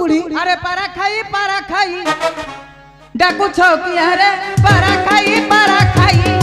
बुढ़ी अरे पारा खाई डाकू छौकिया रे पारा खाई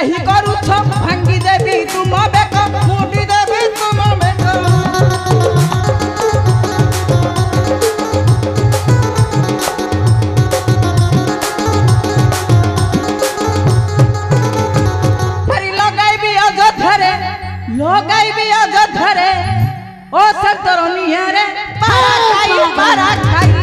ही करू छ भांगी देवी तुम बेक मुडी देवी तुम बेक हरी लगाई भी अजधरे ओ संतरनिया रे पारा खाई